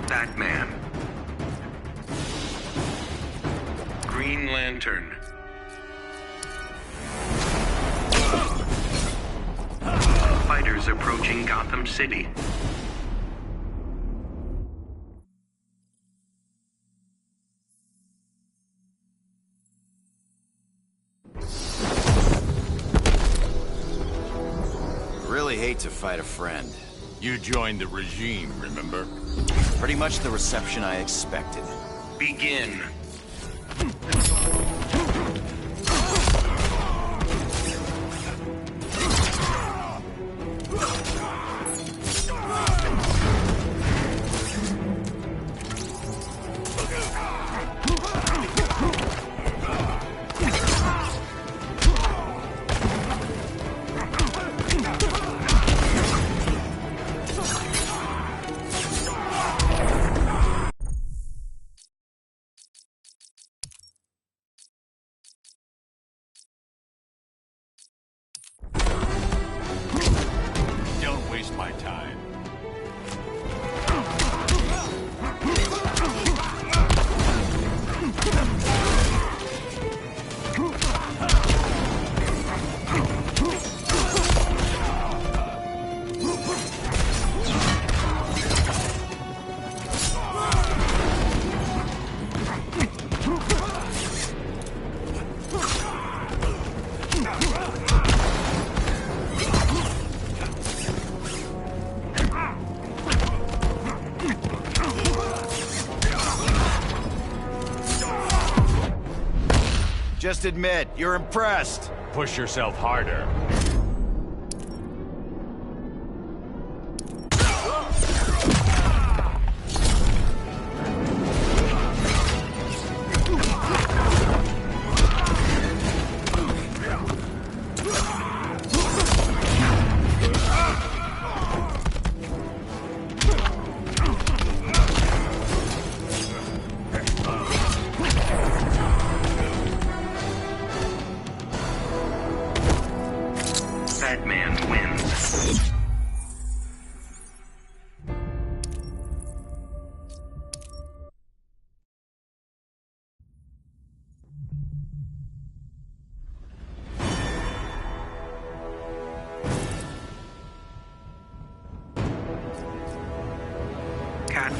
Batman. Green Lantern. Fighters approaching Gotham City. Really hate to fight a friend. You joined the regime, remember? Pretty much the reception I expected. Begin. Don't waste my time. Just admit, you're impressed. Push yourself harder.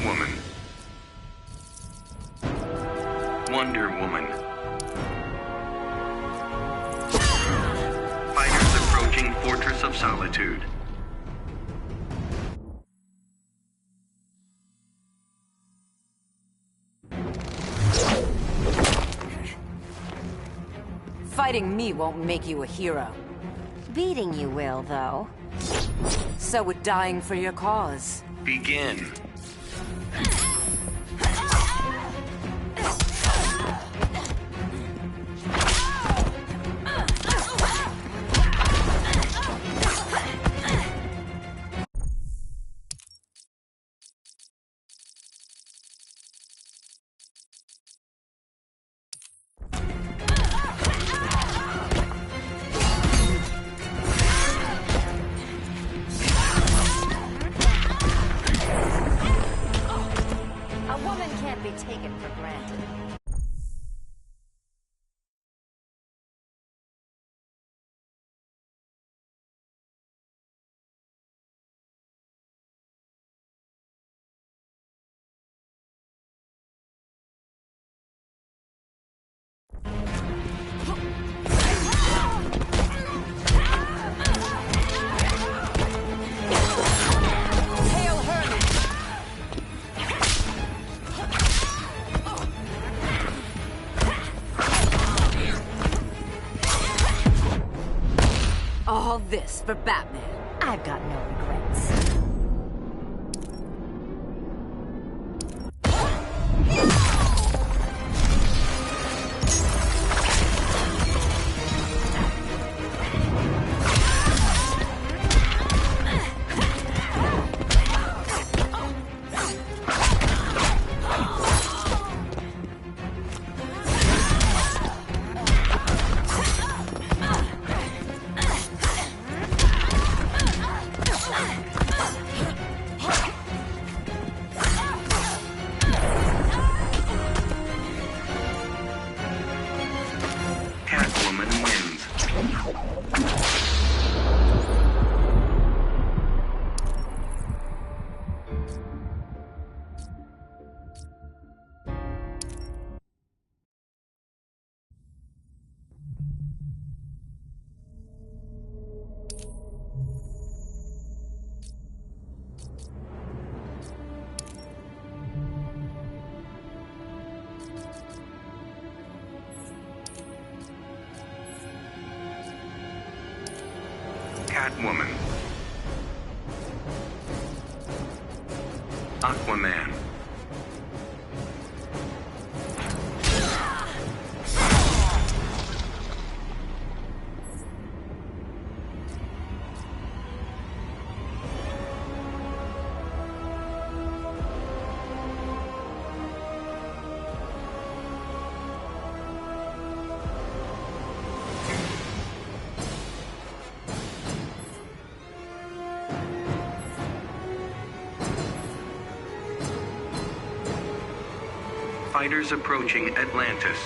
Catwoman. Wonder Woman. Fighters approaching Fortress of Solitude. Fighting me won't make you a hero. Beating you will, though. So would dying for your cause. Begin. A woman can't be taken for granted. Hail Herman! All this for Batman. I've got no regrets. Catwoman wins. Catwoman. Aquaman. Fighters approaching Atlantis.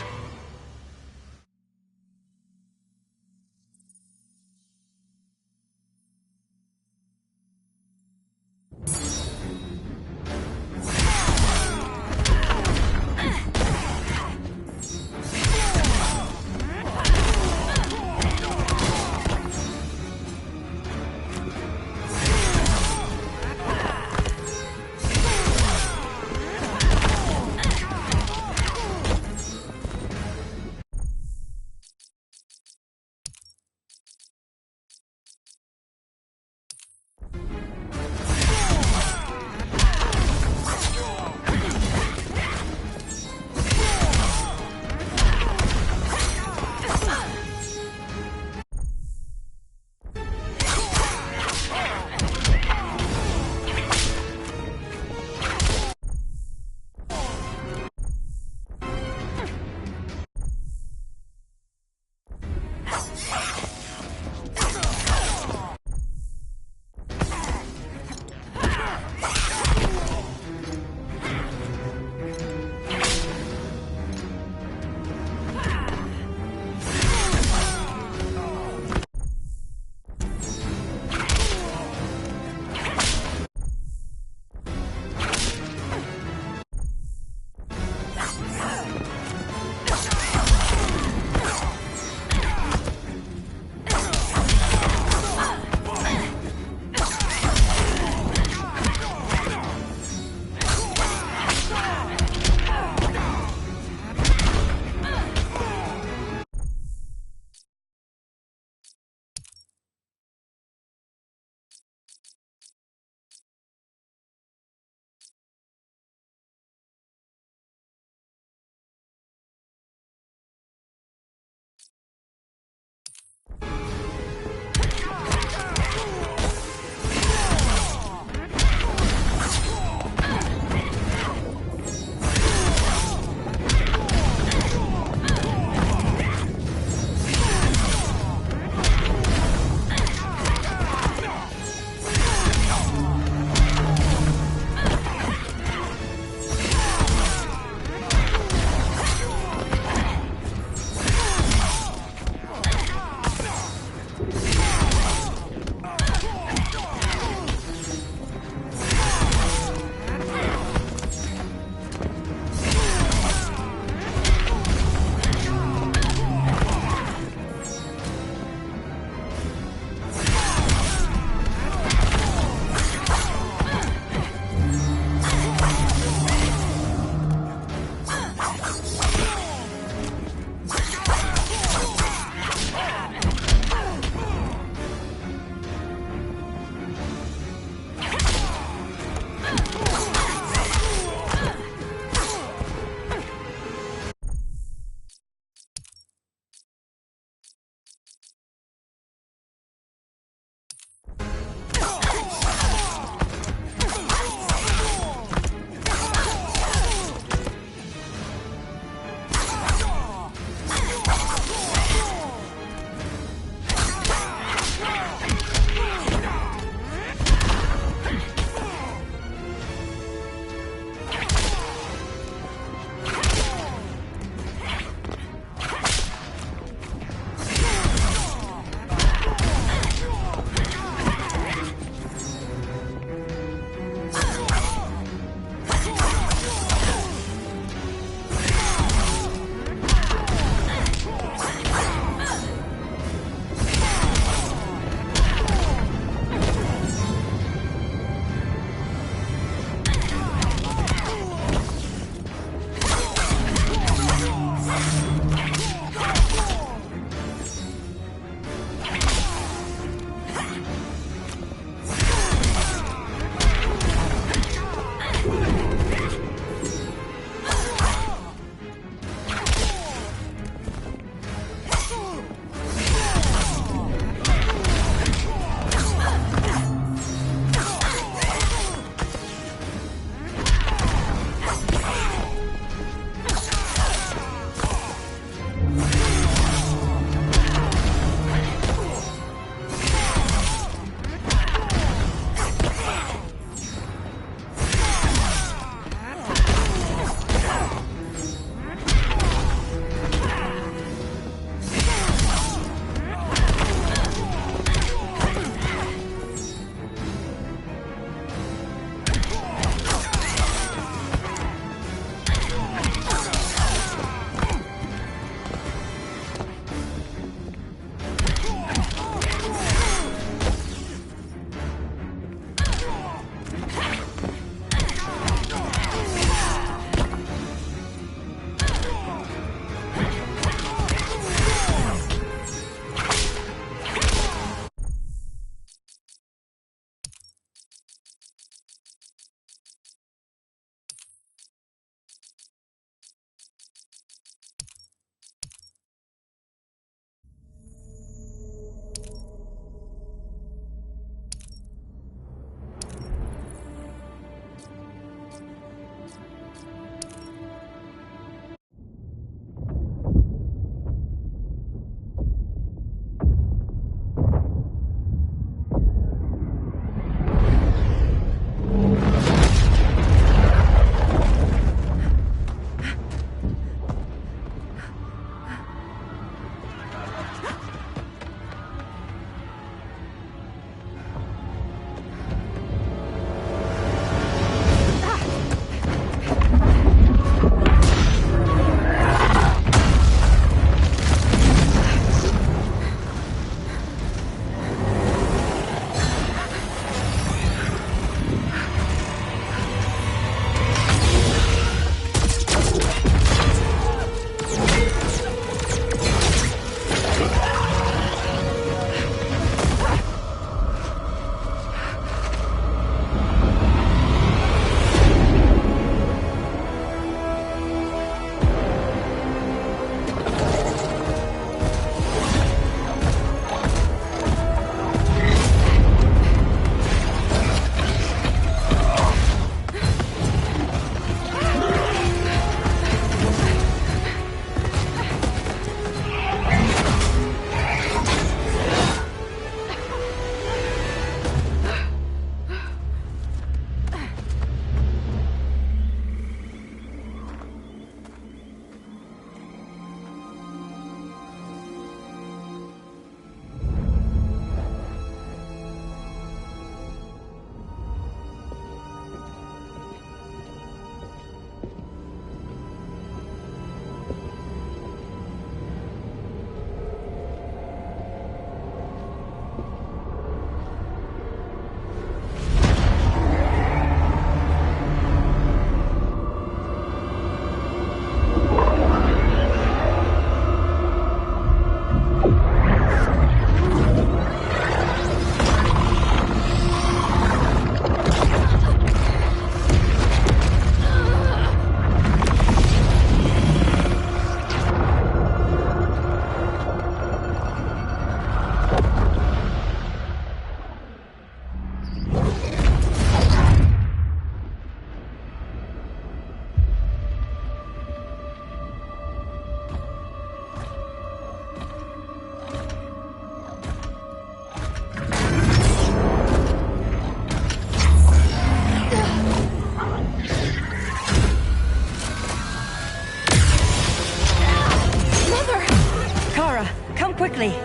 quickly.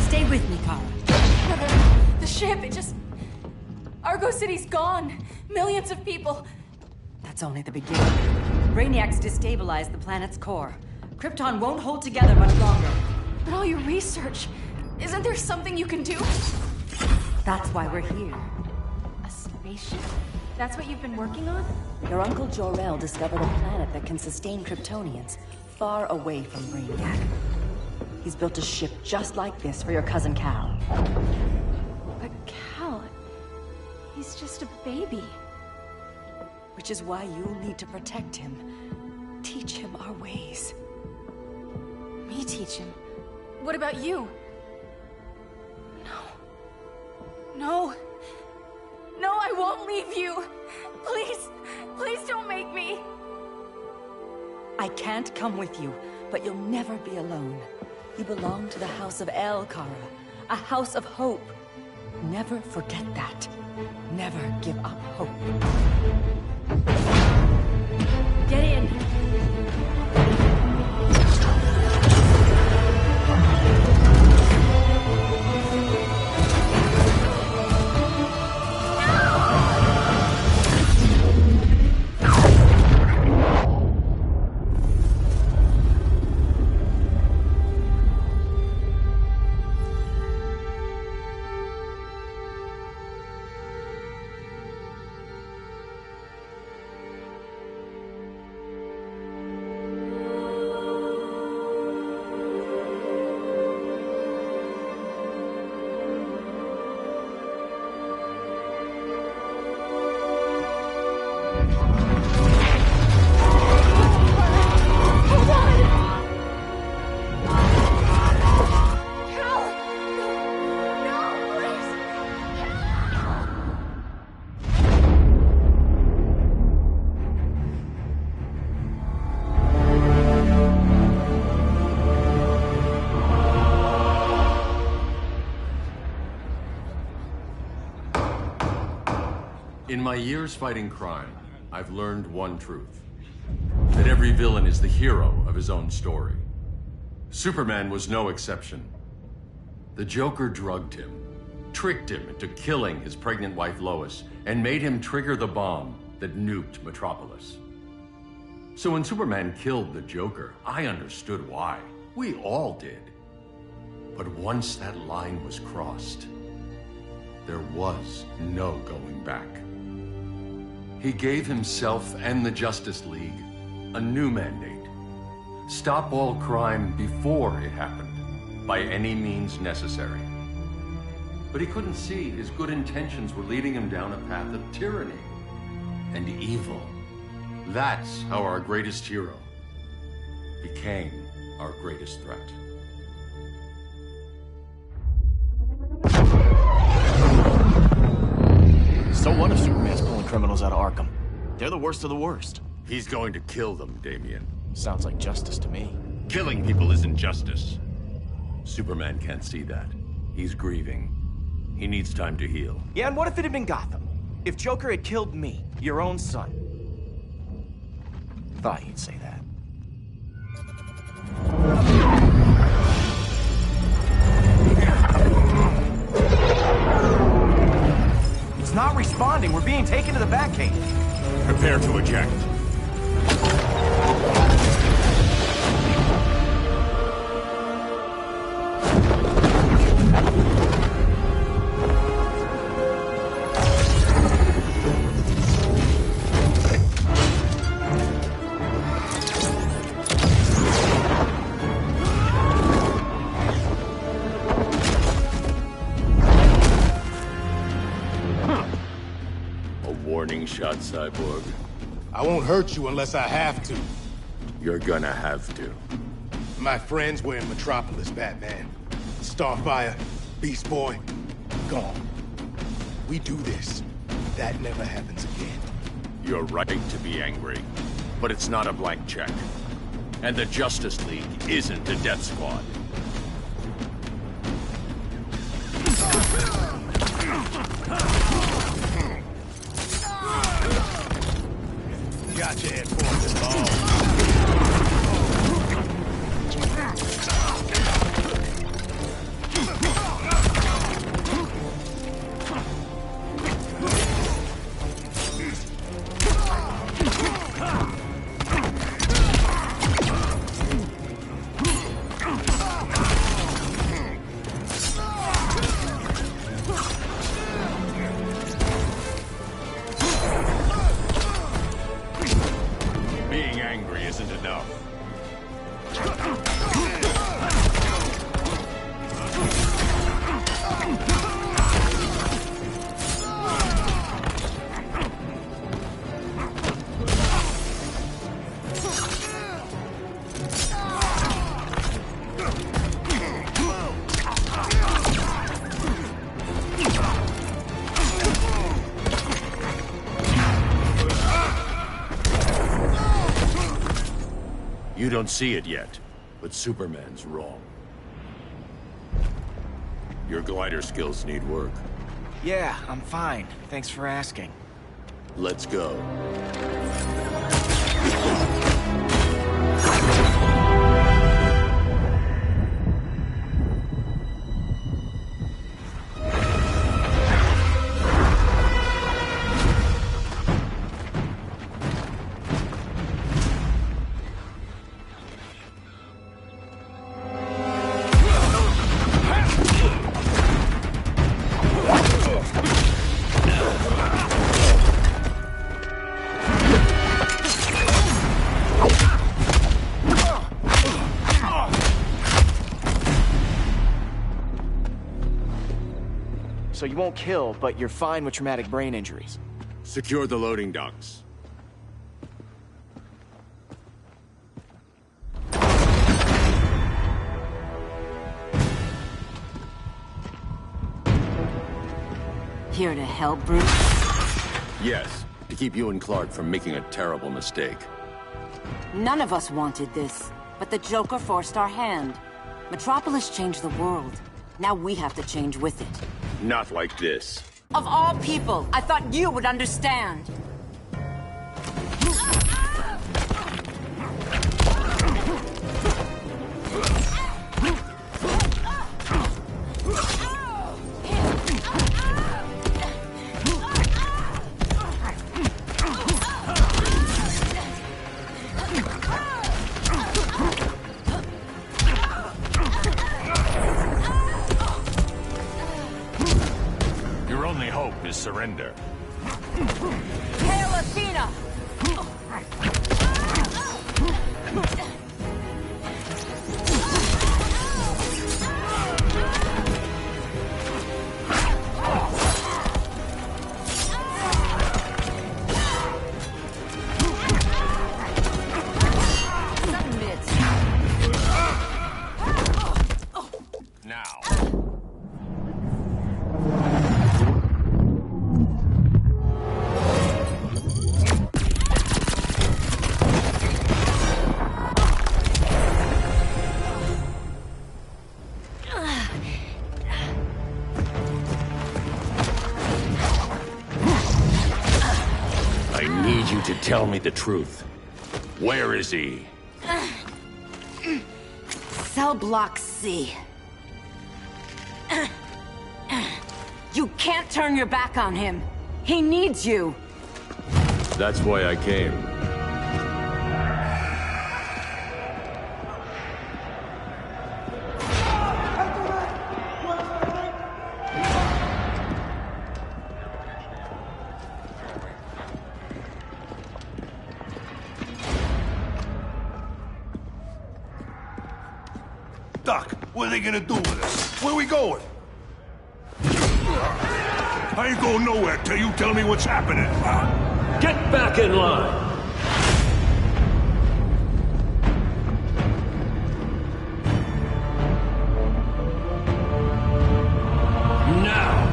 Stay with me, Kara. The ship, it just... Argo City's gone. Millions of people. That's only the beginning. Brainiac's destabilized the planet's core. Krypton won't hold together much longer. But all your research, isn't there something you can do? That's why we're here. A spaceship? That's what you've been working on? Your Uncle Jor-El discovered a planet that can sustain Kryptonians, far away from Brainiac. He's built a ship just like this for your cousin Cal. But Cal... he's just a baby. Which is why you'll need to protect him. Teach him our ways. Me teach him? What about you? No. No, I won't leave you. Please, please don't make me. I can't come with you, but you'll never be alone. You belong to the House of El, Kara. A house of hope. Never forget that. Never give up hope. Get in! In my years fighting crime, I've learned one truth. That every villain is the hero of his own story. Superman was no exception. The Joker drugged him, tricked him into killing his pregnant wife Lois, and made him trigger the bomb that nuked Metropolis. So when Superman killed the Joker, I understood why. We all did. But once that line was crossed, there was no going back. He gave himself and the Justice League a new mandate. Stop all crime before it happened, by any means necessary. But he couldn't see his good intentions were leading him down a path of tyranny and evil. That's how our greatest hero became our greatest threat. So what if Superman's pulling criminals out of Arkham? They're the worst of the worst. He's going to kill them, Damian. Sounds like justice to me. Killing people isn't justice. Superman can't see that. He's grieving. He needs time to heal. Yeah, and what if it had been Gotham? If Joker had killed me, your own son? Thought you'd say that. It's not responding. We're being taken to the Batcave. Prepare to eject. Warning shot, Cyborg. I won't hurt you unless I have to. You're gonna have to. My friends were in Metropolis, Batman. Starfire, Beast Boy, gone. We do this. That never happens again. You're right to be angry, but it's not a blank check. And the Justice League isn't the Death Squad. don't see it yet, but Superman's wrong. Your glider skills need work. Yeah, I'm fine. Thanks for asking. Let's go. So you won't kill, but you're fine with traumatic brain injuries. Secure the loading docks. Here to help, Bruce? Yes, to keep you and Clark from making a terrible mistake. None of us wanted this, but the Joker forced our hand. Metropolis changed the world. Now we have to change with it. Not like this. Of all people, I thought you would understand. Your only hope is surrender. Hail Athena! Now. I need you to tell me the truth. Where is he? Cell Block C. You can't turn your back on him. He needs you. That's why I came. Doc, what are they gonna do with us? Where we going? I ain't going nowhere till you tell me what's happening. Get back in line! Now!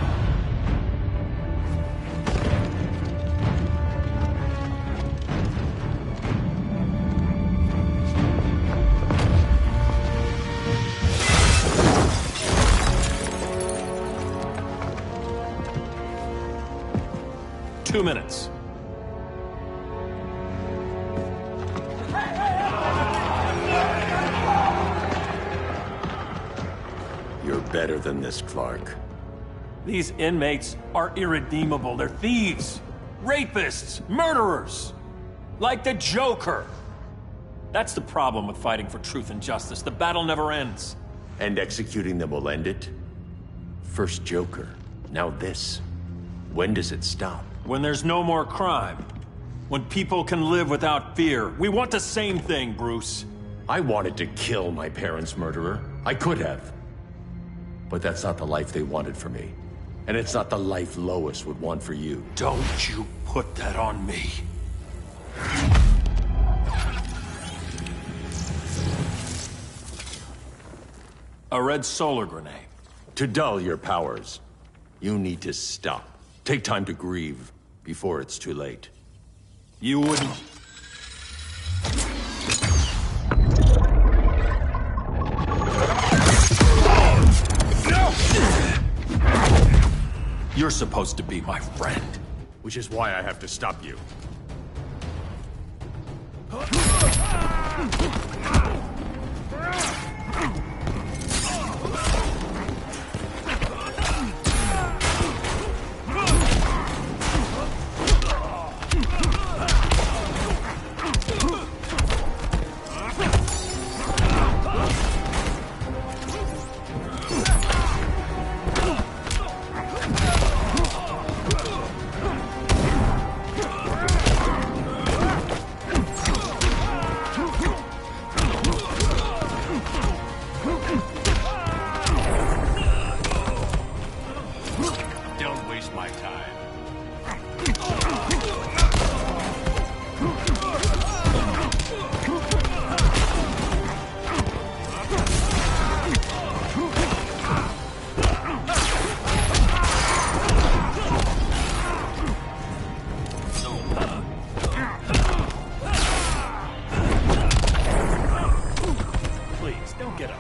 Two minutes. You're better than this, Clark. These inmates are irredeemable. They're thieves, rapists, murderers. Like the Joker. That's the problem with fighting for truth and justice. The battle never ends. And executing them will end it? First Joker, now this. When does it stop? When there's no more crime. When people can live without fear. We want the same thing, Bruce. I wanted to kill my parents' murderer. I could have. But that's not the life they wanted for me. And it's not the life Lois would want for you. Don't you put that on me. A red solar grenade. To dull your powers, you need to stop. Take time to grieve before it's too late. You wouldn't... You're supposed to be my friend. Which is why I have to stop you. Don't waste my time. Please, don't get up.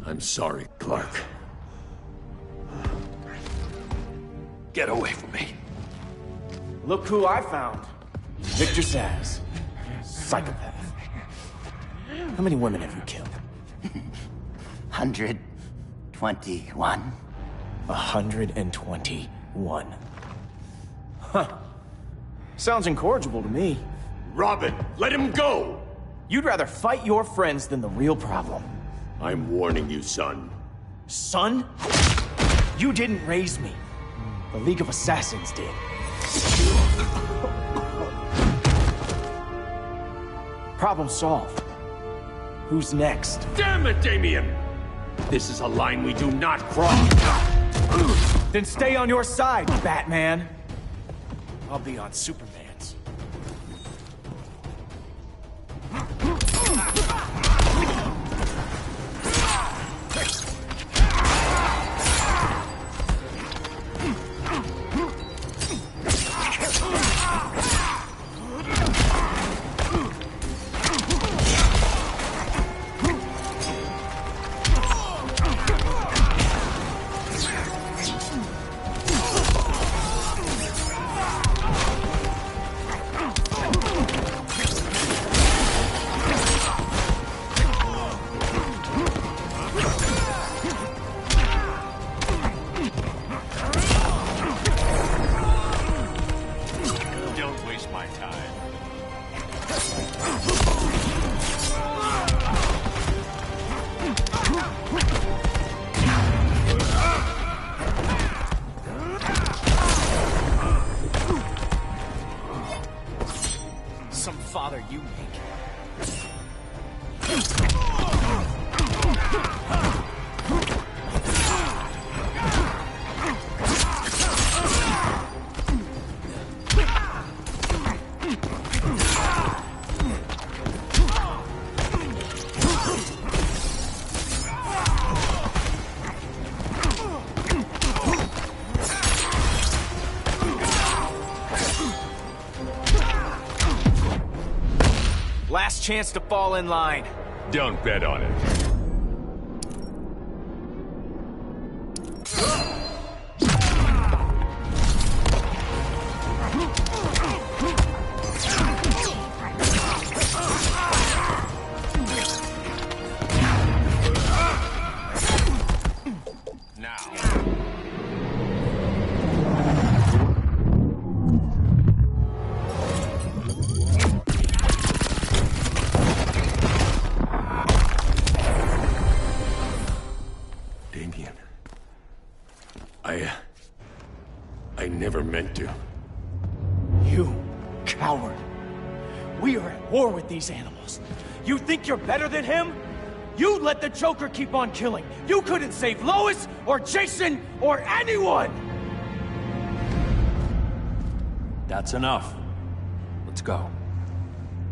I'm sorry, Clark. Get away from me. Look who I found. Victor Zsasz. Psychopath. How many women have you killed? 121. 121. Huh. Sounds incorrigible to me. Robin, let him go! You'd rather fight your friends than the real problem. I'm warning you, son. Son? You didn't raise me. The League of Assassins did. Problem solved. Who's next? Damn it, Damien! This is a line we do not cross. Then stay on your side, Batman. I'll be on Superman's. Don't waste my time. Some father you make. Last chance to fall in line. Don't bet on it. I never meant to. You coward. We are at war with these animals. You think you're better than him? You let the Joker keep on killing. You couldn't save Lois, or Jason, or anyone! That's enough. Let's go.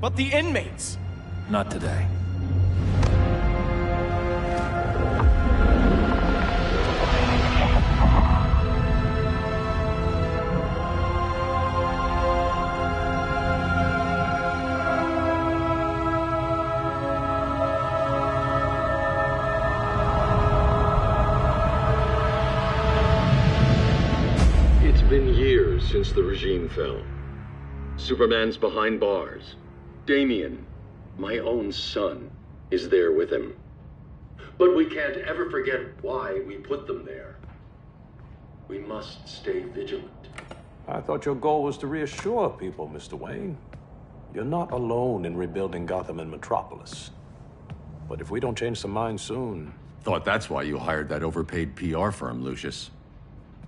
But the inmates! Not today. It's been years since the regime fell. Superman's behind bars. Damien, my own son, is there with him. But we can't ever forget why we put them there. We must stay vigilant. I thought your goal was to reassure people, Mr. Wayne. You're not alone in rebuilding Gotham and Metropolis. But if we don't change some minds soon... Thought that's why you hired that overpaid PR firm, Lucius.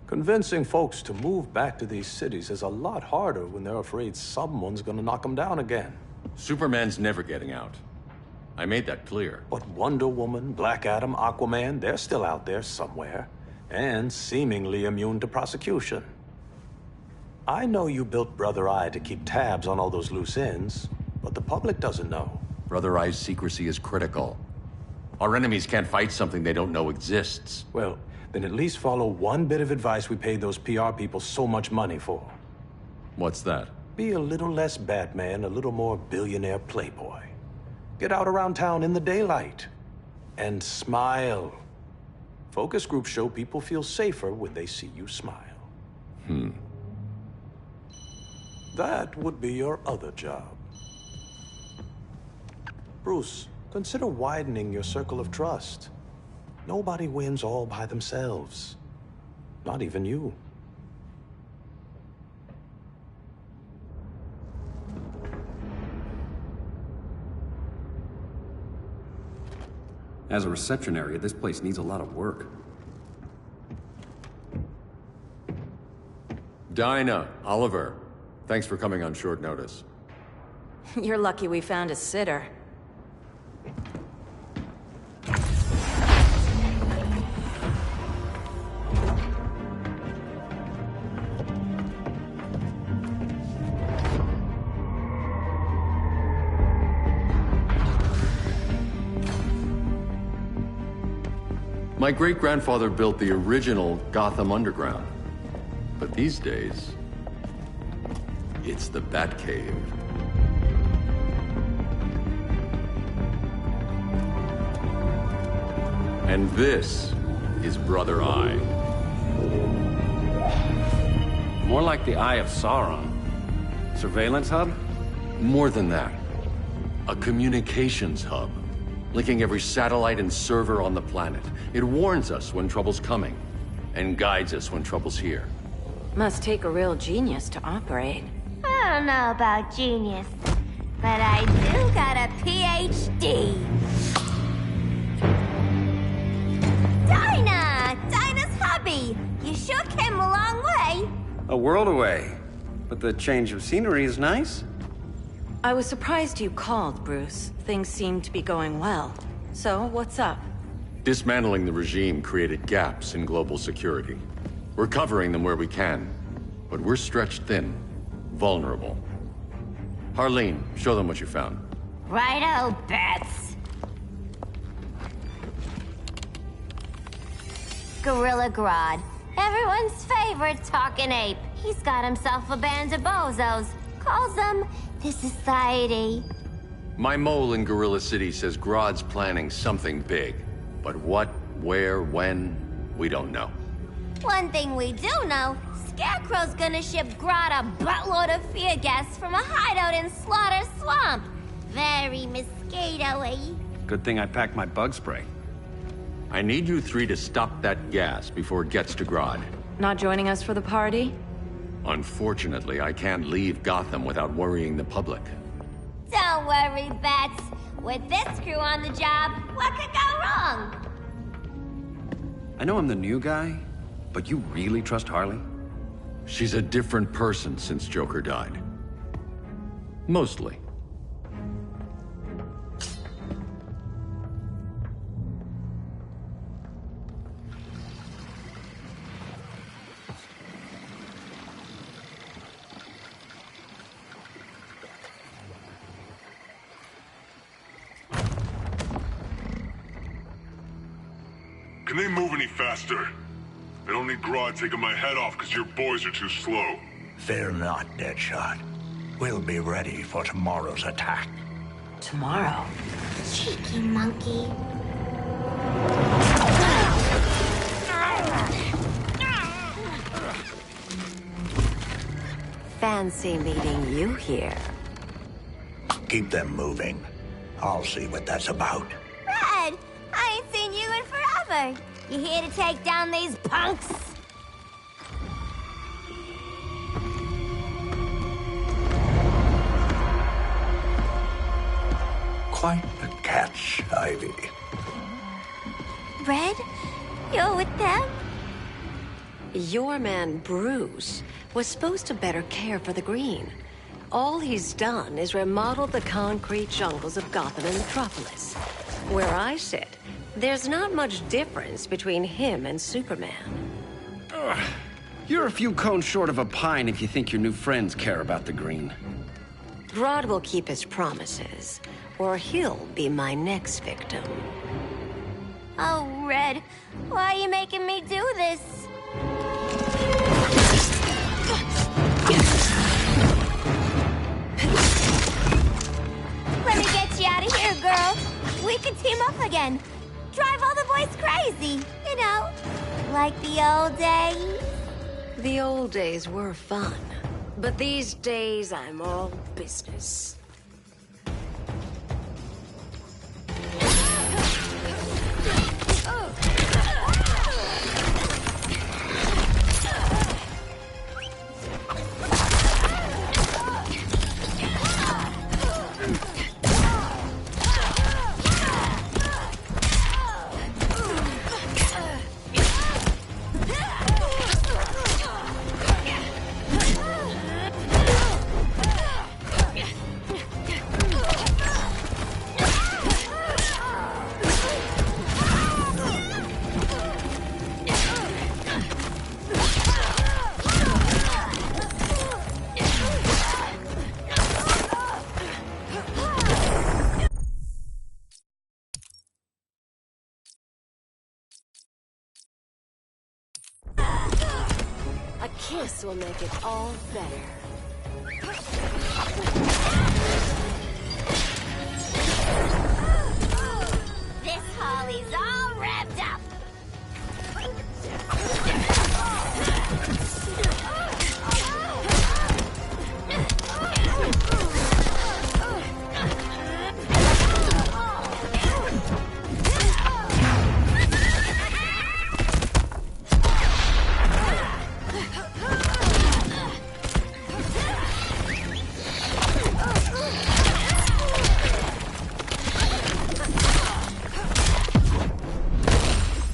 Convincing folks to move back to these cities is a lot harder when they're afraid someone's gonna knock them down again. Superman's never getting out. I made that clear. But Wonder Woman, Black Adam, Aquaman, they're still out there somewhere. And seemingly immune to prosecution. I know you built Brother Eye to keep tabs on all those loose ends, but the public doesn't know. Brother Eye's secrecy is critical. Our enemies can't fight something they don't know exists. Well, then at least follow one bit of advice we paid those PR people so much money for. What's that? Be a little less Batman, a little more billionaire playboy. Get out around town in the daylight. And smile. Focus groups show people feel safer when they see you smile. That would be your other job. Bruce, consider widening your circle of trust. Nobody wins all by themselves. Not even you. As a reception area, this place needs a lot of work. Dinah, Oliver, thanks for coming on short notice. You're lucky we found a sitter. My great-grandfather built the original Gotham Underground. But these days, it's the Batcave. And this is Brother Eye. More like the Eye of Sauron. Surveillance hub? More than that. A communications hub, linking every satellite and server on the planet. It warns us when trouble's coming, and guides us when trouble's here. Must take a real genius to operate. I don't know about genius, but I do got a PhD. Dinah's hubby! You sure came a long way. A world away. But the change of scenery is nice. I was surprised you called, Bruce. Things seem to be going well. So, what's up? Dismantling the regime created gaps in global security. We're covering them where we can, but we're stretched thin, vulnerable. Harleen, show them what you found. Righto, Bats. Gorilla Grodd. Everyone's favorite talking ape. He's got himself a band of bozos. Calls them the Society. My mole in Gorilla City says Grodd's planning something big. But what, where, when, we don't know. One thing we do know, Scarecrow's gonna ship Grodd a buttload of fear gas from a hideout in Slaughter Swamp. Very mosquito-y. Good thing I packed my bug spray. I need you three to stop that gas before it gets to Grodd. Not joining us for the party? Unfortunately, I can't leave Gotham without worrying the public. Don't worry, Bats. With this crew on the job, what could go wrong? I know I'm the new guy, but you really trust Harley? She's a different person since Joker died. Mostly. Can they move any faster? I don't need Grodd taking my head off because your boys are too slow. Fear not, Deadshot. We'll be ready for tomorrow's attack. Tomorrow? Cheeky monkey. Fancy meeting you here. Keep them moving. I'll see what that's about. Red, I ain't seen you in forever. You here to take down these punks? Quite the catch, Ivy. Red, you're with them? Your man, Bruce, was supposed to better care for the Green. All he's done is remodel the concrete jungles of Gotham and Metropolis. Where I sit, there's not much difference between him and Superman. You're a few cones short of a pine if you think your new friends care about the Green. Grodd will keep his promises, or he'll be my next victim. Oh, Red, why are you making me do this? Let me get you out of here, girl. We can team up again. Drive all the boys crazy, you know, like the old days. The old days were fun, but these days I'm all business. A kiss will make it all better. This Holly's all wrapped up.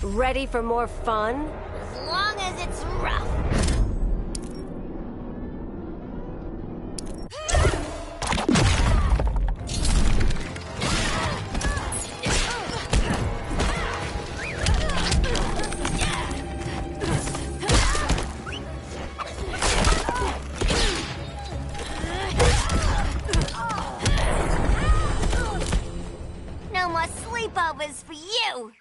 Ready for more fun? As long as it's rough. No more sleepovers for you.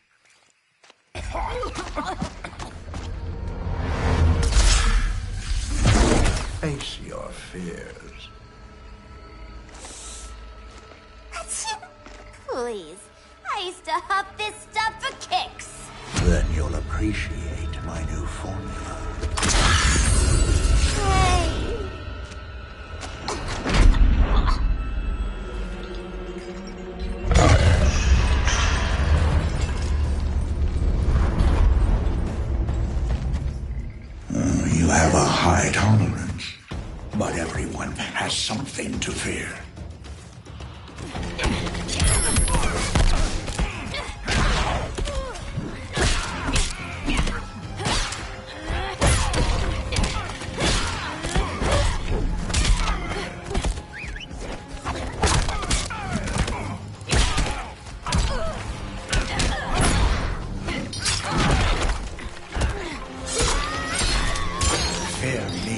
Face your fears. Please, I used to huff this stuff for kicks. Then you'll appreciate my new formula. Hey. You have a high tolerance, but everyone has something to fear. Fear me.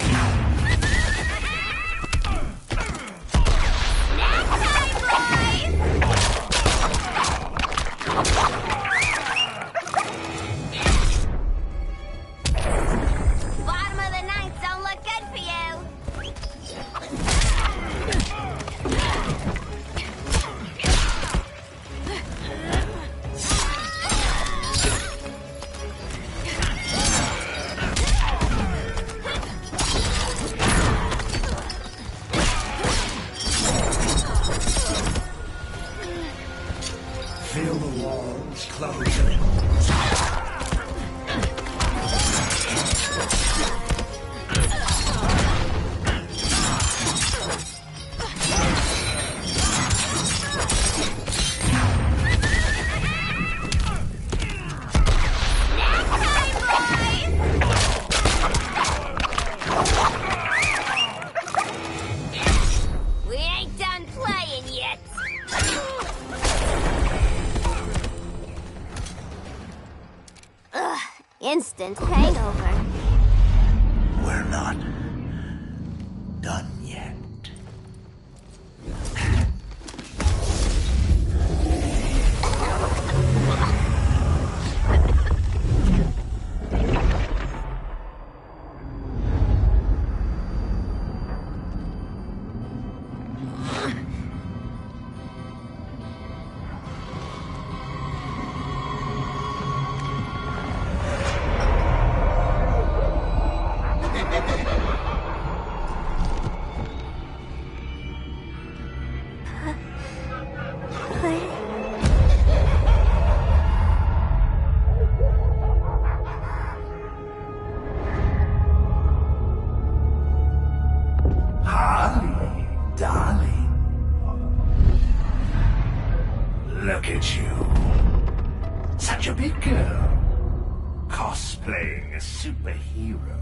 hero,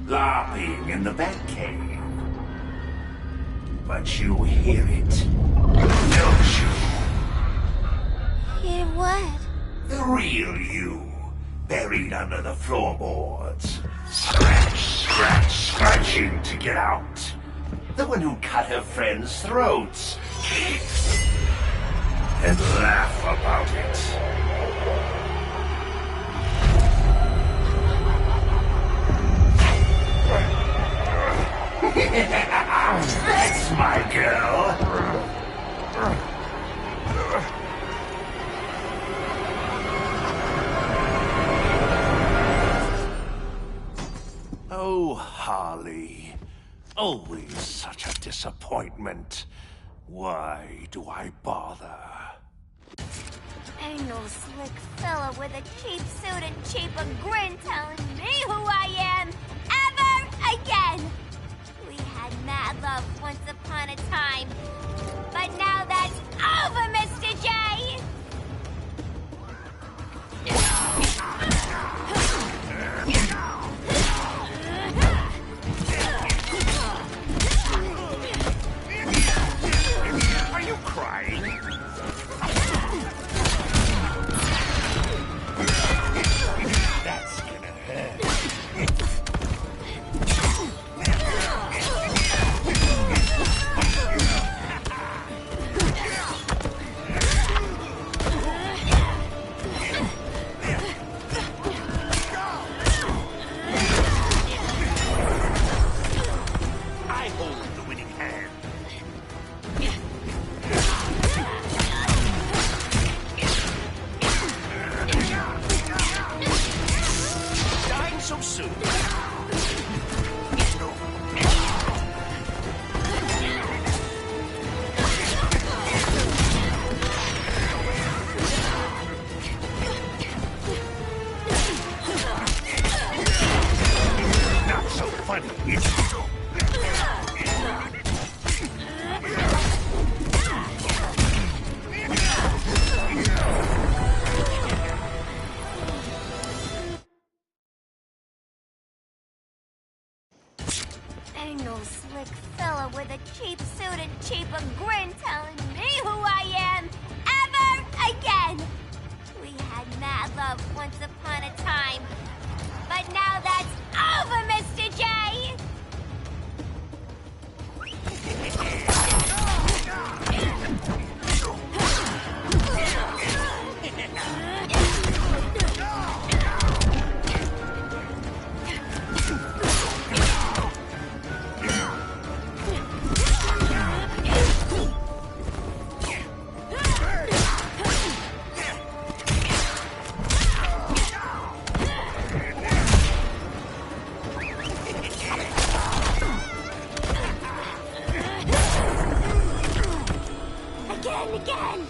LARPing in the Batcave. But you hear it, don't you? Hear what? The real you, buried under the floorboards. Scratch, scratch, scratching to get out. The one who cut her friends' throats. And laugh about it. That's my girl. Oh, Harley. Always such a disappointment. Why do I bother? Ain't no slick fella with a cheap suit and cheaper grin telling me who I am ever again. We had mad love once upon a time, but now that's over, Mr. J! Are you crying? That's gonna hurt. I hold the winning hand. Dying so soon. Not so funny, is it? Ain't no slick fella with a cheap suit and cheaper grin telling me who I am ever again. We had mad love once upon a time, but now that's over, Mr. J! Again!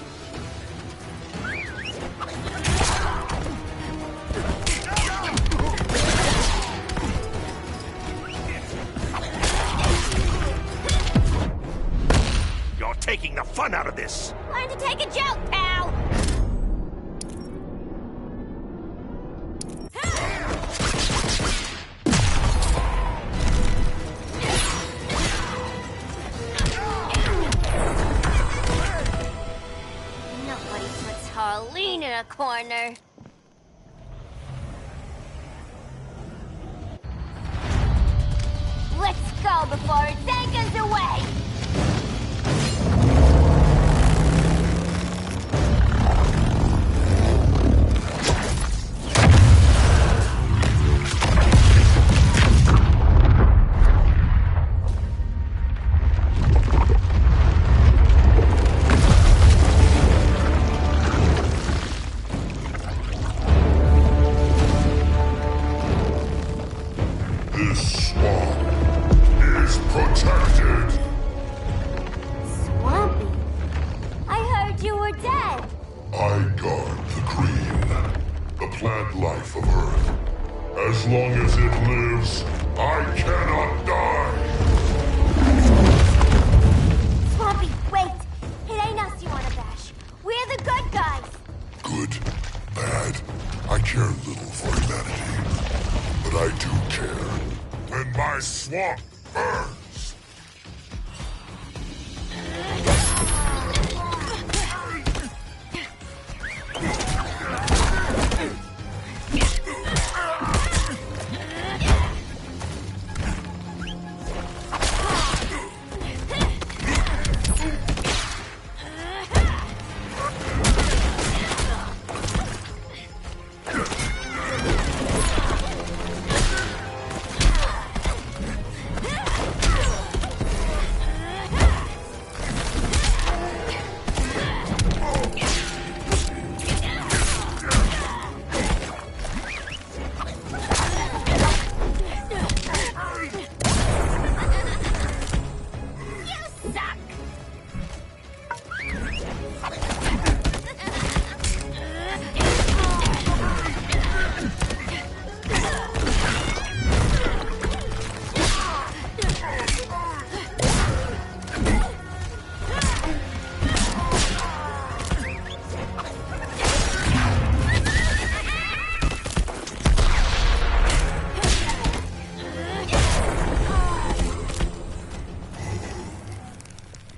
You're taking the fun out of this. Learn to take a joke, pal! Nobody puts Harleen in a corner. Let's go before it takes us away! This swamp is protected. Swampy? I heard you were dead. I guard the green, the plant life of Earth. As long as it lives, I cannot die. Swampy, wait! It ain't us you wanna bash. We're the good guys. Good, bad, I care little for humanity. But I do care when my swamp burns.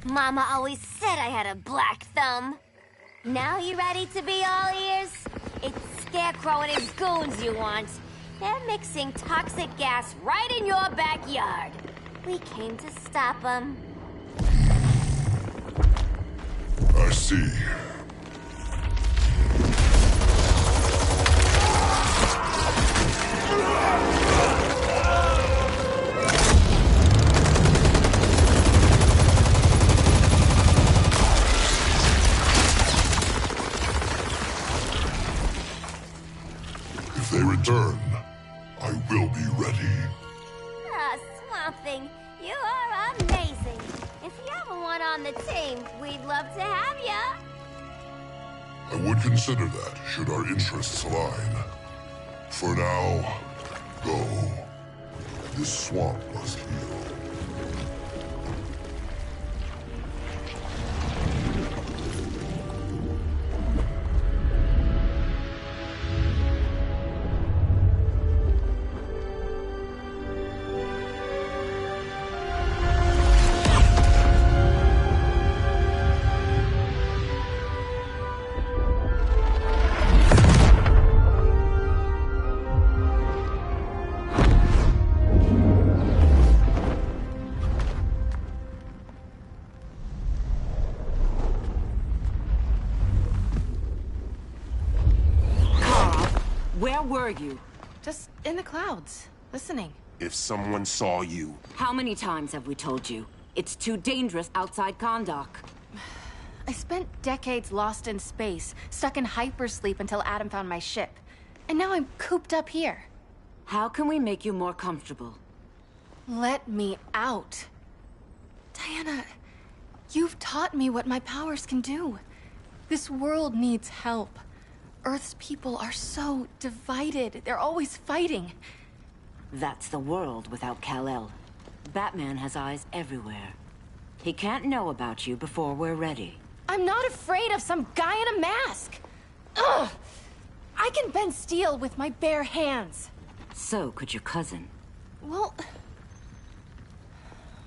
Mama always said I had a black thumb. Now you ready to be all ears? It's Scarecrow and his goons you want. They're mixing toxic gas right in your backyard. We came to stop them. I see. If they return, I will be ready. Ah, Swamp Thing, you are amazing. If you ever want on the team, we'd love to have ya. I would consider that, should our interests align. For now, go. This swamp must heal. Where were you? Just in the clouds, listening. If someone saw you... How many times have we told you? It's too dangerous outside Kondak. I spent decades lost in space, stuck in hypersleep until Adam found my ship. And now I'm cooped up here. How can we make you more comfortable? Let me out. Diana, you've taught me what my powers can do. This world needs help. Earth's people are so divided. They're always fighting. That's the world without Kal-El. Batman has eyes everywhere. He can't know about you before we're ready. I'm not afraid of some guy in a mask. Ugh! I can bend steel with my bare hands. So could your cousin. Well,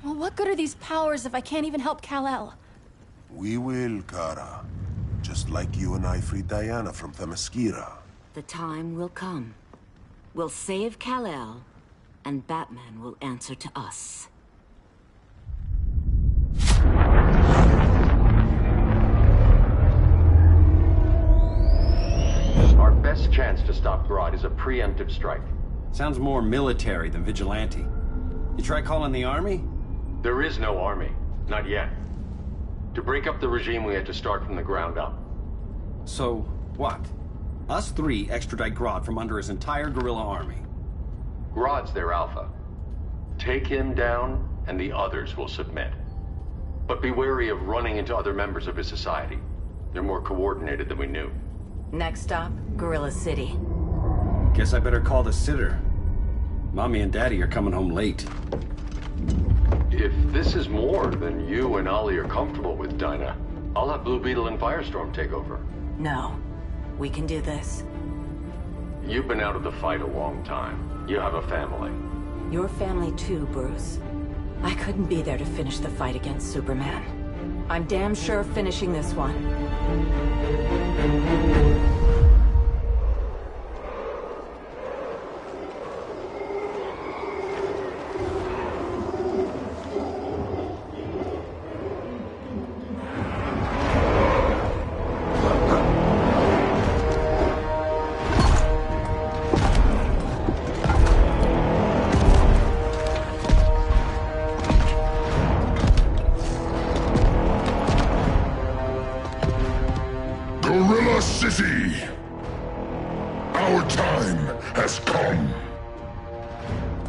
what good are these powers if I can't even help Kal-El? We will, Kara. Just like you and I freed Diana from Themyscira. The time will come. We'll save Kal-El, and Batman will answer to us. Our best chance to stop Grodd is a preemptive strike. Sounds more military than vigilante. You try calling the army? There is no army. Not yet. To break up the regime, we had to start from the ground up. So, what? Us three extradite Grodd from under his entire guerrilla army. Grodd's their alpha. Take him down, and the others will submit. But be wary of running into other members of his society. They're more coordinated than we knew. Next stop, Gorilla City. Guess I better call the sitter. Mommy and Daddy are coming home late. If this is more than you and Ollie are comfortable with, Dinah, I'll have Blue Beetle and Firestorm take over. No. We can do this. You've been out of the fight a long time. You have a family. Your family too, Bruce. I couldn't be there to finish the fight against Superman. I'm damn sure finishing this one. Gorilla City! Our time has come.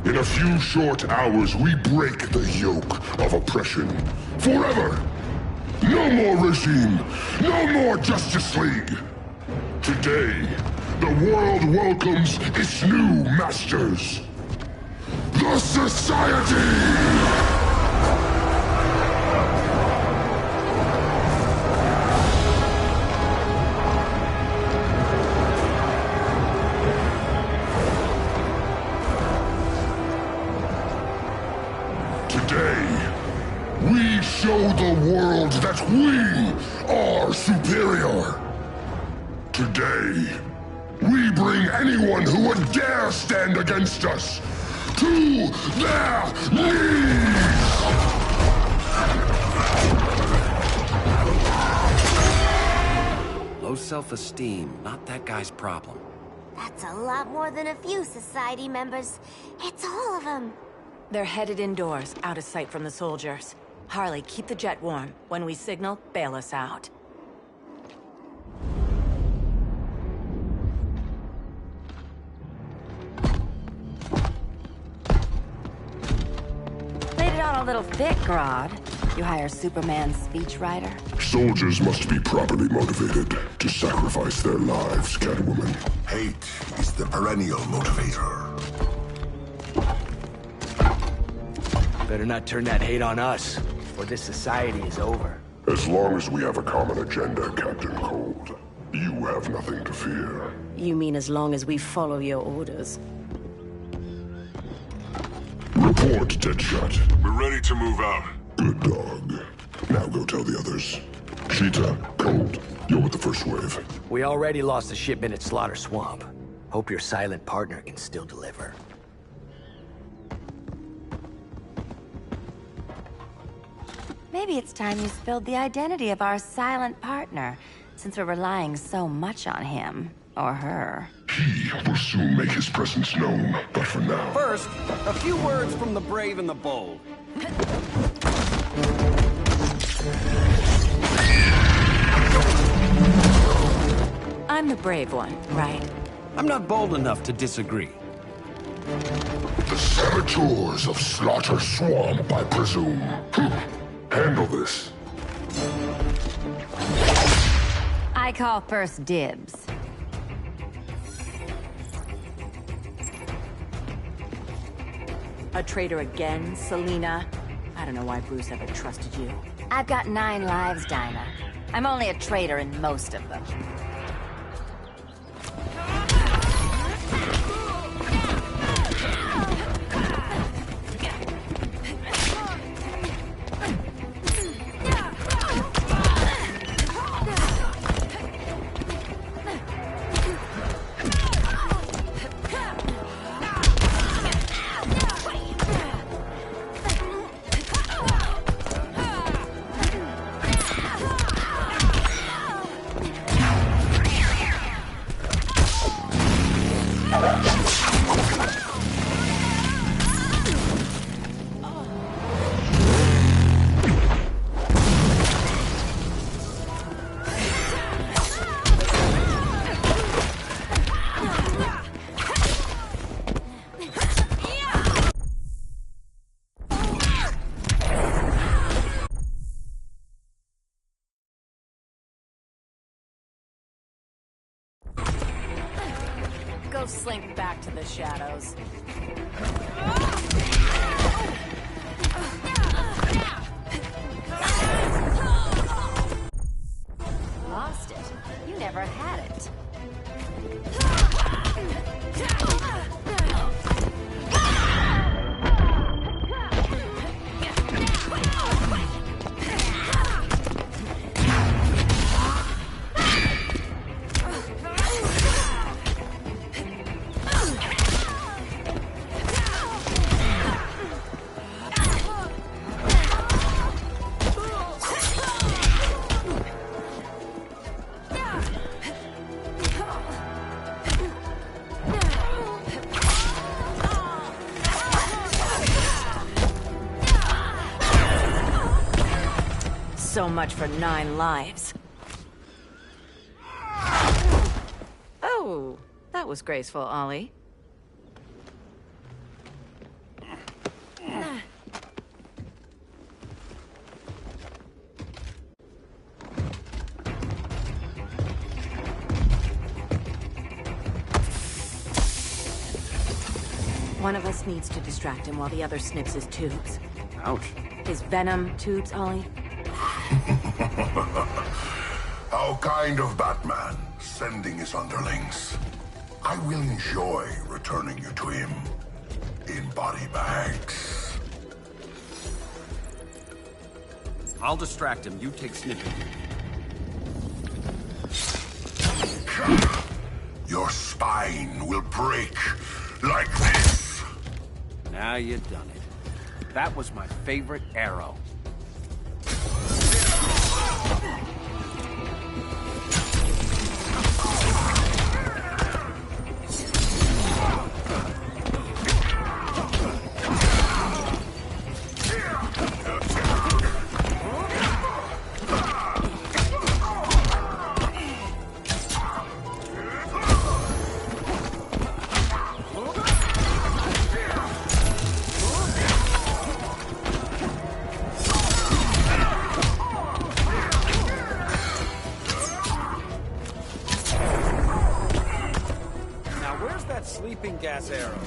In a few short hours, we break the yoke of oppression. Forever! No more regime! No more Justice League! Today, the world welcomes its new masters. The Society! We show the world that we are superior. Today, we bring anyone who would dare stand against us to their knees! Low self-esteem, not that guy's problem. That's a lot more than a few Society members. It's all of them. They're headed indoors, out of sight from the soldiers. Harley, keep the jet warm. When we signal, bail us out. Laid it on a little thick, Grodd. You hire Superman's speechwriter? Soldiers must be properly motivated to sacrifice their lives, Catwoman. Hate is the perennial motivator. Better not turn that hate on us, or this society is over. As long as we have a common agenda, Captain Cold, you have nothing to fear. You mean as long as we follow your orders? Report, Deadshot. We're ready to move out. Good dog. Now go tell the others. Cheetah, Cold, you're with the first wave. We already lost the shipment at Slaughter Swamp. Hope your silent partner can still deliver. Maybe it's time you spilled the identity of our silent partner, since we're relying so much on him. Or her. He will soon make his presence known, but for now... First, a few words from the brave and the bold. I'm the brave one, right? I'm not bold enough to disagree. The saboteurs of Slaughter Swamp, I presume. Handle this. I call first dibs. A traitor again, Selina? I don't know why Bruce ever trusted you. I've got 9 lives, Dinah. I'm only a traitor in most of them. Go slink back to the shadows. Lost it. You never had it. So much for 9 lives. Oh, that was graceful, Ollie. One of us needs to distract him while the other snips his tubes. Ouch. His venom tubes, Ollie? How kind of Batman, sending his underlings. I will enjoy returning you to him in body bags. I'll distract him. You take snipping. Your spine will break like this. Now you done it. That was my favorite arrow. Sleeping gas arrow.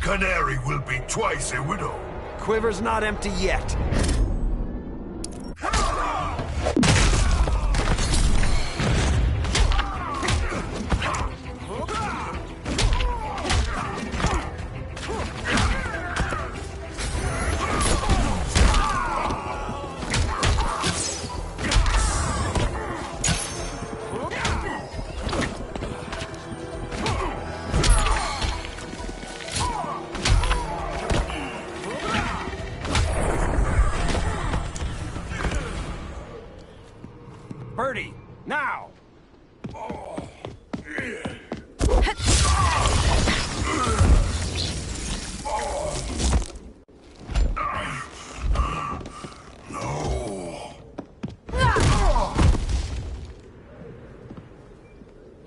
Canary will be twice a widow. Quiver's not empty yet. Birdie, now!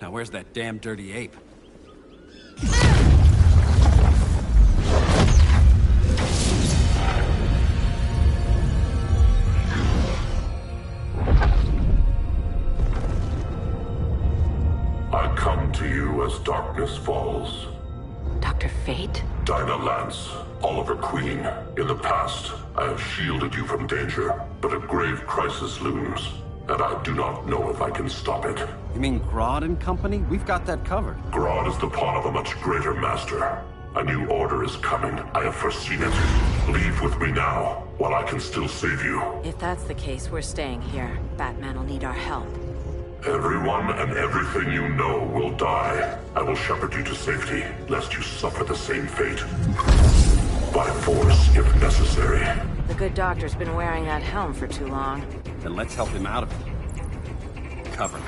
Now where's that damn dirty ape? I come to you as darkness falls. Dr. Fate? Dinah Lance, Oliver Queen. In the past, I have shielded you from danger, but a grave crisis looms, and I do not know if I can stop it. You mean Grodd and company? We've got that covered. Grodd is the pawn of a much greater master. A new order is coming. I have foreseen it. Leave with me now, while I can still save you. If that's the case, we're staying here. Batman will need our help. Everyone and everything you know will die. I will shepherd you to safety, lest you suffer the same fate. By force, if necessary. The good doctor's been wearing that helm for too long. Then let's help him out of it. Cover.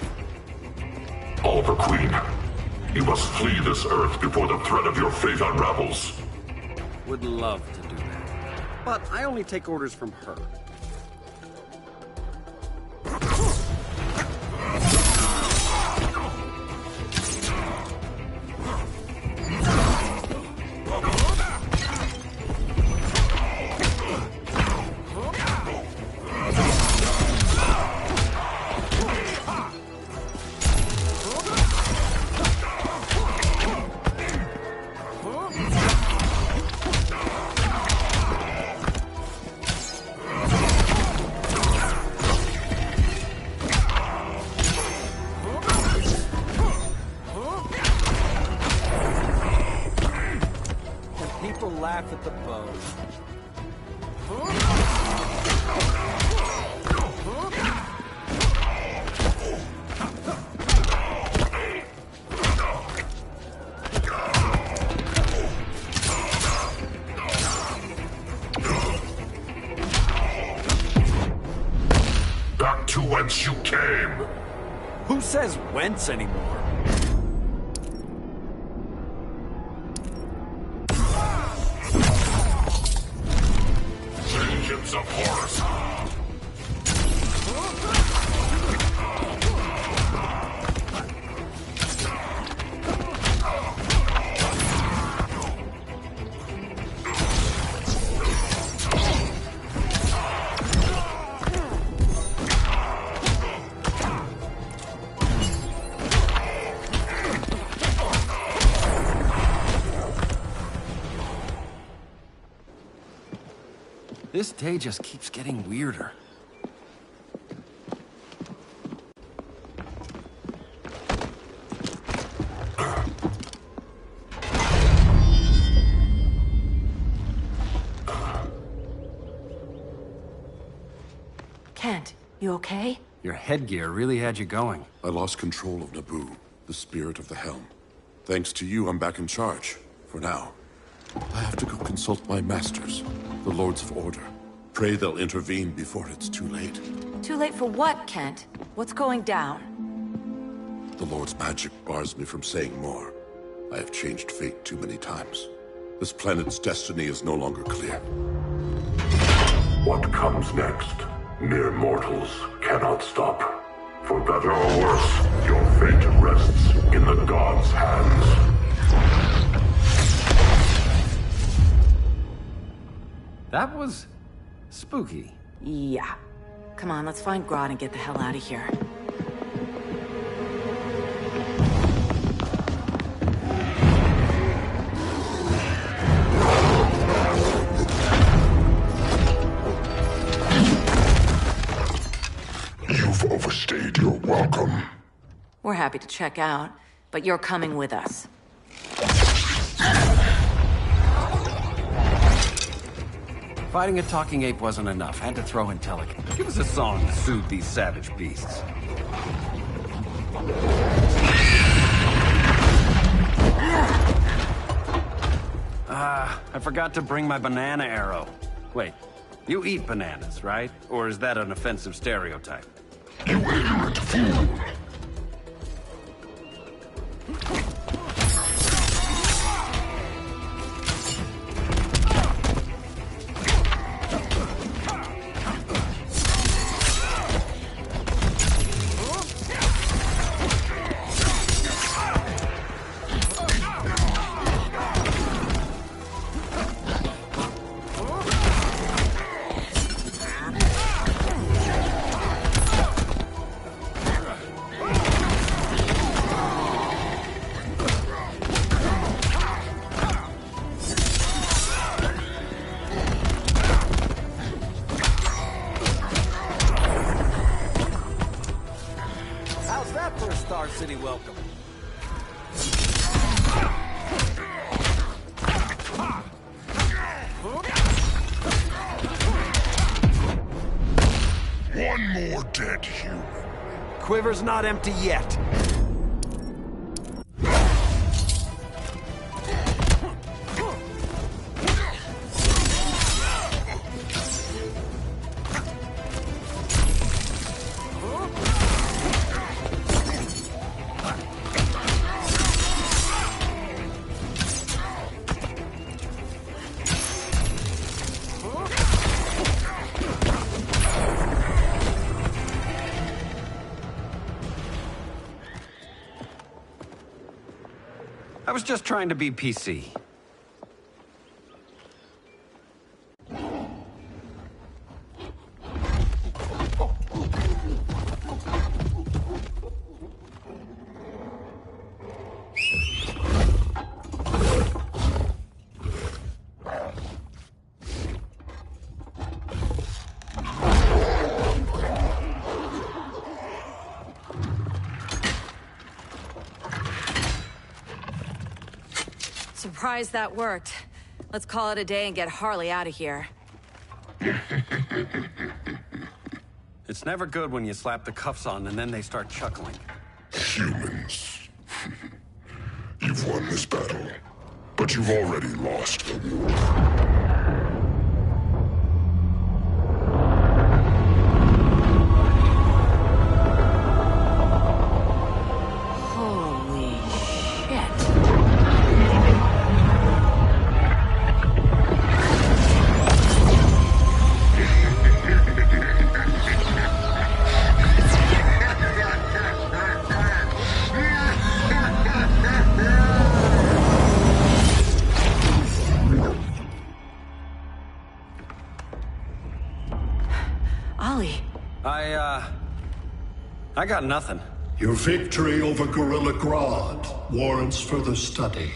Oliver Queen, you must flee this Earth before the threat of your fate unravels. Would love to do that. But I only take orders from her. Laugh at the bow. whence you came. Who says whence anymore? Vengeance of Horus. This day just keeps getting weirder. Kent, you okay? Your headgear really had you going. I lost control of Naboo, the spirit of the helm. Thanks to you, I'm back in charge. For now. I have to go consult my masters, the Lords of Order. Pray they'll intervene before it's too late. Too late for what, Kent? What's going down? The Lord's magic bars me from saying more. I have changed fate too many times. This planet's destiny is no longer clear. What comes next, mere mortals cannot stop. For better or worse, your fate rests in the gods' hands. That was spooky. Yeah. Come on, let's find Grodd and get the hell out of here. You've overstayed your welcome. We're happy to check out, but you're coming with us. Fighting a talking ape wasn't enough. Had to throw in Telekin. Give us a song to soothe these savage beasts. I forgot to bring my banana arrow. Wait, you eat bananas, right? Or is that an offensive stereotype? You ignorant fool! Star City welcome. One more dead human. Quiver's not empty yet. I was just trying to be PC. Surprised that worked. Let's call it a day and get Harley out of here. It's never good when you slap the cuffs on and then they start chuckling. Humans. You've won this battle, but you've already lost the war. Ollie. I got nothing. Your victory over Gorilla Grodd warrants further study.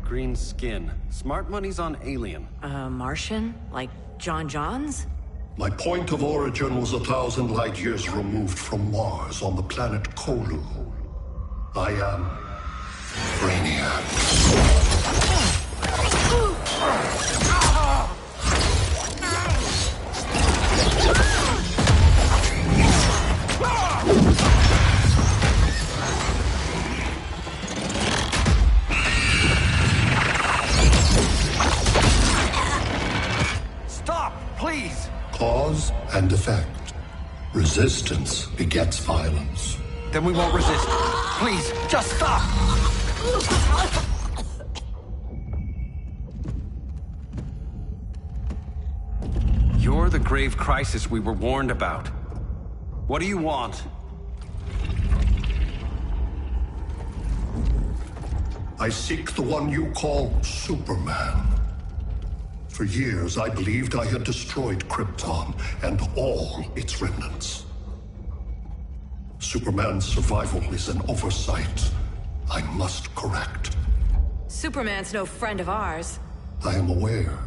Green skin. Smart money's on alien. Martian? Like John Johns? My point of origin was 1,000 light years removed from Mars on the planet Kolu. I am Brainiac. Stop, please! Cause and effect. Resistance begets violence. Then we won't resist. Please, just stop! You're the grave crisis we were warned about. What do you want? I seek the one you call Superman. For years, I believed I had destroyed Krypton and all its remnants. Superman's survival is an oversight I must correct. Superman's no friend of ours. I am aware.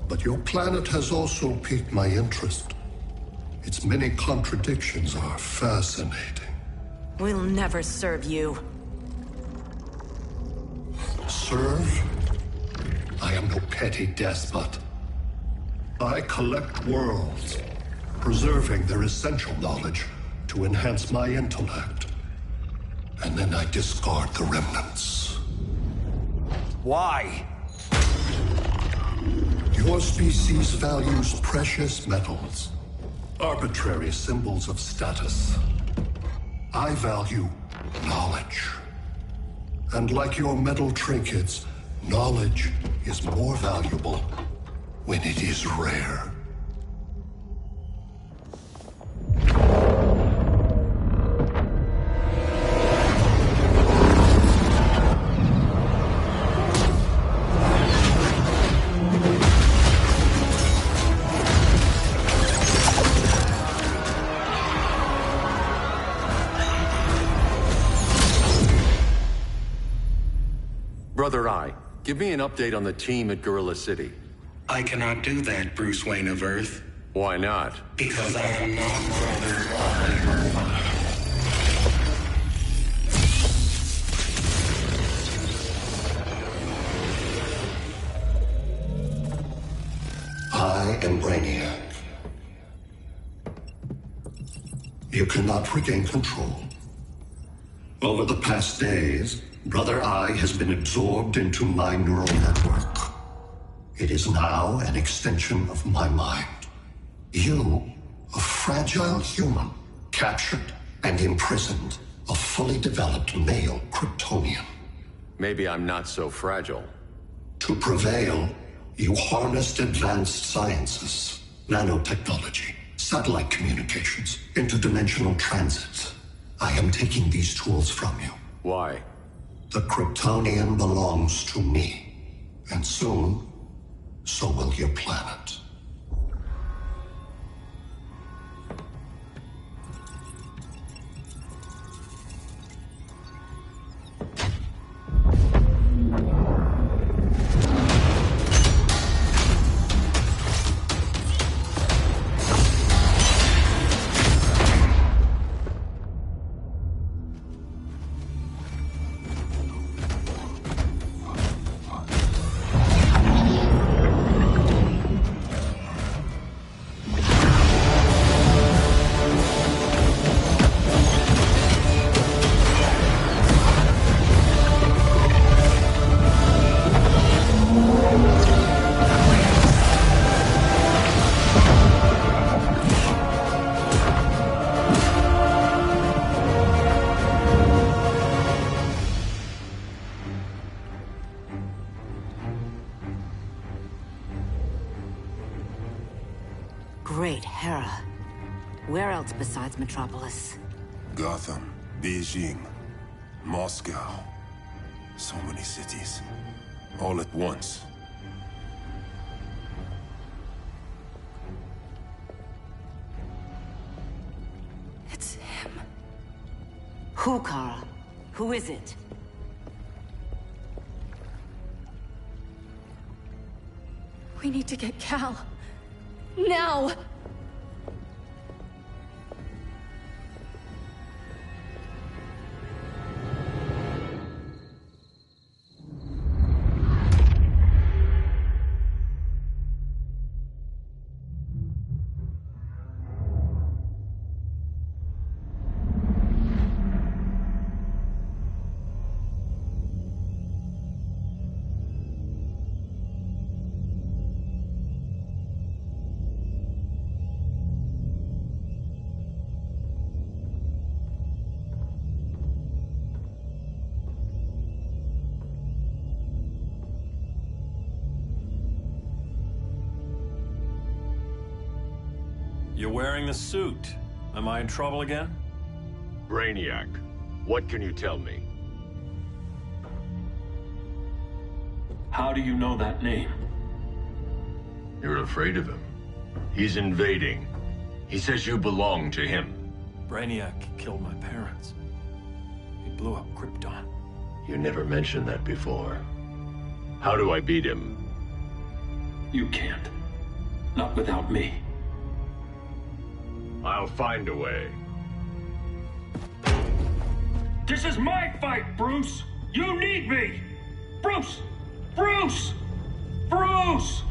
But your planet has also piqued my interest. Its many contradictions are fascinating. We'll never serve you. Serve? I am no petty despot. I collect worlds, preserving their essential knowledge to enhance my intellect. And then I discard the remnants. Why? Your species values precious metals, arbitrary symbols of status. I value knowledge. And like your metal trinkets, knowledge is more valuable when it is rare. Brother Eye, give me an update on the team at Gorilla City. I cannot do that, Bruce Wayne of Earth. Why not? Because I am not Brother Eye. I am Brainiac. You cannot regain control. Over the past days, Brother Eye has been absorbed into my neural network. It is now an extension of my mind. You, a fragile human, captured and imprisoned a fully developed male Kryptonian. Maybe I'm not so fragile. To prevail, you harnessed advanced sciences, nanotechnology, satellite communications, interdimensional transit. I am taking these tools from you. Why? The Kryptonian belongs to me. And soon, so will your planet. Great Hera. Where else besides Metropolis? Gotham, Beijing, Moscow. So many cities. All at once. It's him. Who, Kara? Who is it? We need to get Cal. Now! You're wearing the suit. Am I in trouble again? Brainiac, what can you tell me? How do you know that name? You're afraid of him. He's invading. He says you belong to him. Brainiac killed my parents. He blew up Krypton. You never mentioned that before. How do I beat him? You can't. Not without me. I'll find a way. This is my fight, Bruce! You need me! Bruce! Bruce! Bruce!